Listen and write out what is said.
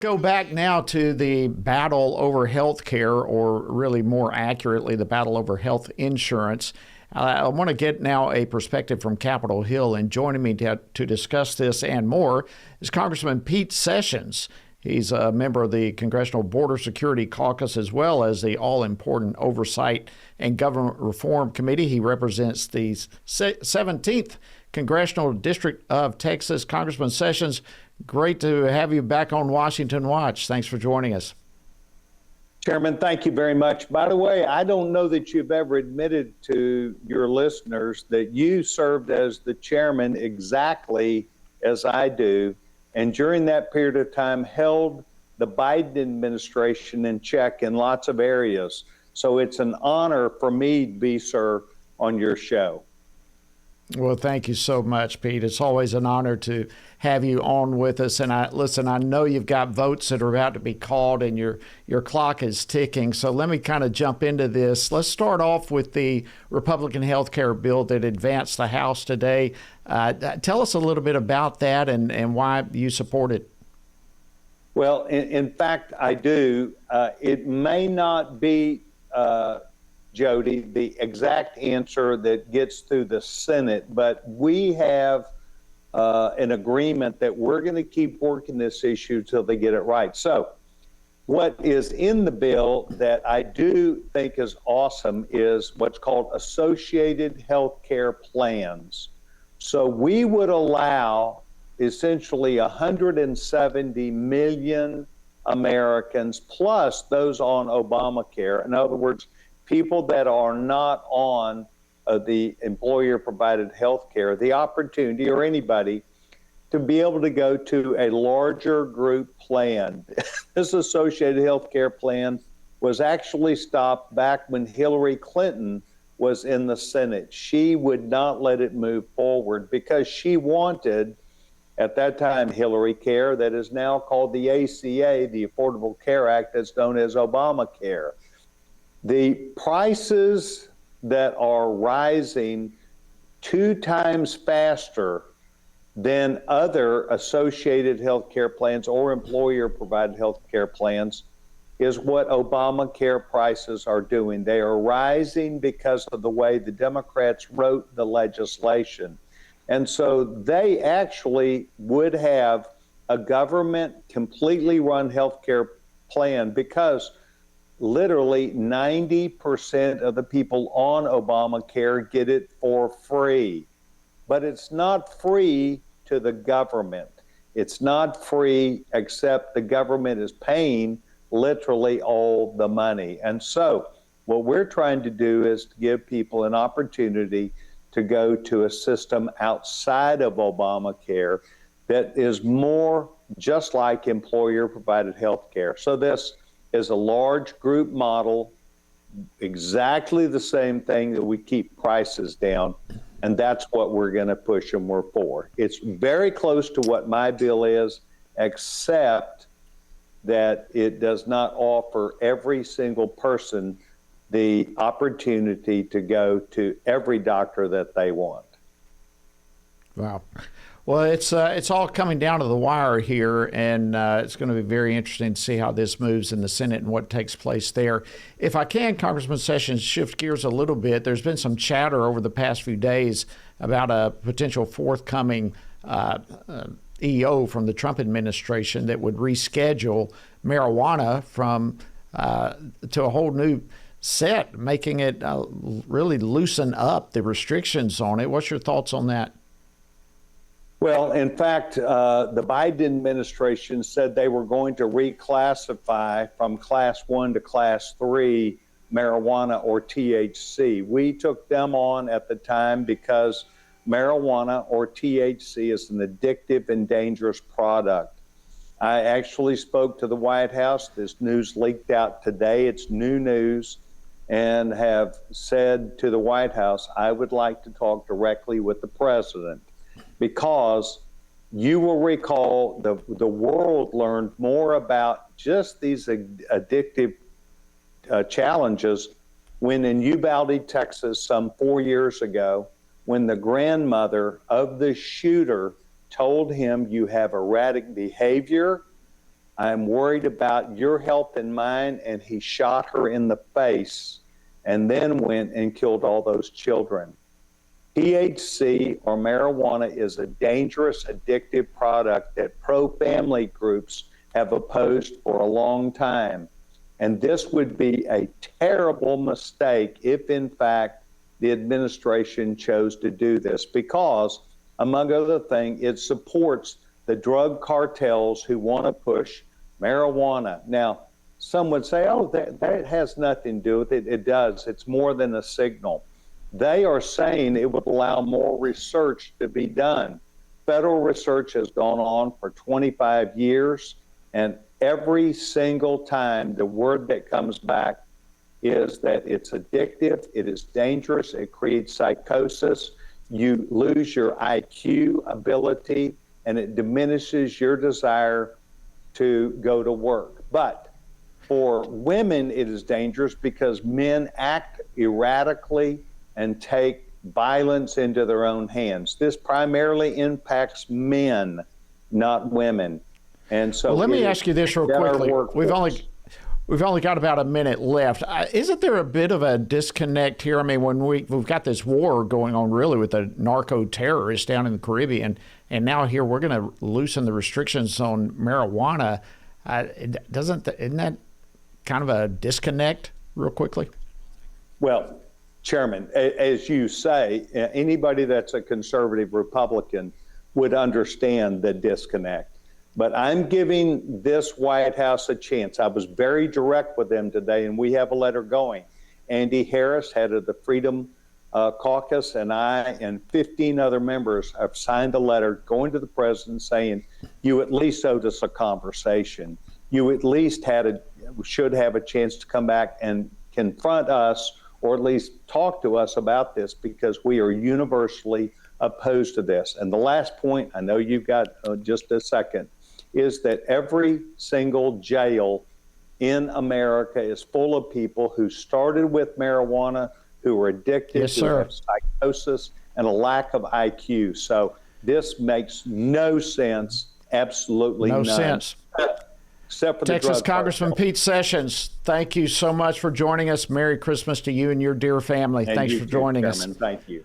Go back now to the battle over health care, or really more accurately, the battle over health insurance. I want to get now a perspective from Capitol Hill, and joining me to discuss this and more is Congressman Pete Sessions. He's a member of the Congressional Border Security Caucus as well as the all-important Oversight and Government Reform Committee. He represents the 17th Congressional District of Texas. Congressman Sessions, great to have you back on Washington Watch. Thanks for joining us. Chairman, thank you very much. By the way, I don't know that you've ever admitted to your listeners that you served as the chairman exactly as I do, and during that period of time held the Biden administration in check in lots of areas. So it's an honor for me to be, sir, on your show. Well, thank you so much, Pete. It's always an honor to have you on with us. And I know you've got votes that are about to be called and your clock is ticking. So let me kind of jump into this. Let's start off with the Republican health care bill that advanced the House today. Tell us a little bit about that and why you support it. Well, in fact, I do. It may not be Jody, the exact answer that gets through the Senate, but we have an agreement that we're going to keep working this issue till they get it right. So what is in the bill that I do think is awesome is what's called associated health care plans. So we would allow essentially 170 million Americans plus those on Obamacare. In other words, people that are not on the employer-provided health care, the opportunity, or anybody, to be able to go to a larger group plan. This associated health care plan was actually stopped back when Hillary Clinton was in the Senate. She would not let it move forward because she wanted, at that time, Hillary Care, that is now called the ACA, the Affordable Care Act, that's known as Obamacare. The prices that are rising 2 times faster than other associated health care plans or employer-provided health care plans is what Obamacare prices are doing. They are rising because of the way the Democrats wrote the legislation. And so they actually would have a government completely run health care plan because literally 90% of the people on Obamacare get it for free. But it's not free to the government. It's not free except the government is paying literally all the money. And so what we're trying to do is to give people an opportunity to go to a system outside of Obamacare that is more just like employer-provided health care. So this is a large group model, exactly the same thing that we keep prices down, and that's what we're going to push and we're for. It's very close to what my bill is, except that it does not offer every single person the opportunity to go to every doctor that they want. Wow. Well, it's all coming down to the wire here, and it's going to be very interesting to see how this moves in the Senate and what takes place there. If I can, Congressman Sessions, shift gears a little bit. There's been some chatter over the past few days about a potential forthcoming EO from the Trump administration that would reschedule marijuana from to a whole new set, making it really loosen up the restrictions on it. What's your thoughts on that? Well, in fact, the Biden administration said they were going to reclassify from Class 1 to Class 3 marijuana or THC. We took them on at the time because marijuana or THC is an addictive and dangerous product. I actually spoke to the White House. This news leaked out today. It's new news, and have said to the White House, I would like to talk directly with the president. Because you will recall the world learned more about just these addictive challenges when in Uvalde, Texas, some 4 years ago, when the grandmother of the shooter told him, you have erratic behavior, I'm worried about your health and mine. And he shot her in the face and then went and killed all those children. THC or marijuana is a dangerous, addictive product that pro-family groups have opposed for a long time. And this would be a terrible mistake if, in fact, the administration chose to do this because, among other things, it supports the drug cartels who want to push marijuana. Now, some would say, oh, that has nothing to do with it. It does. It's more than a signal. They are saying it would allow more research to be done. Federal research has gone on for 25 years, and every single time the word that comes back is that it's addictive, it is dangerous, it creates psychosis, you lose your IQ ability, and it diminishes your desire to go to work. But for women, it is dangerous because men act erratically and take violence into their own hands. This primarily impacts men, not women. And so, well, let me ask you this real quickly. We've only got about a minute left. Isn't there a bit of a disconnect here? I mean, when we've got this war going on really with the narco terrorists down in the Caribbean, and now here we're going to loosen the restrictions on marijuana. Isn't that kind of a disconnect real quickly? Well, Chairman, as you say, anybody that's a conservative Republican would understand the disconnect. But I'm giving this White House a chance. I was very direct with them today, and we have a letter going. Andy Harris, head of the Freedom Caucus, and I and 15 other members have signed a letter going to the president saying, you at least owed us a conversation. You at least should have a chance to come back and confront us, or at least talk to us about this, because we are universally opposed to this. And the last point, I know you've got just a second, is that every single jail in America is full of people who started with marijuana, who are addicted, yes, who have psychosis, and a lack of IQ. So this makes no sense, absolutely no none. sense. Except for Texas the Congressman Pete Sessions, thank you so much for joining us. Merry Christmas to you and your dear family. And thanks for joining us. Thank you.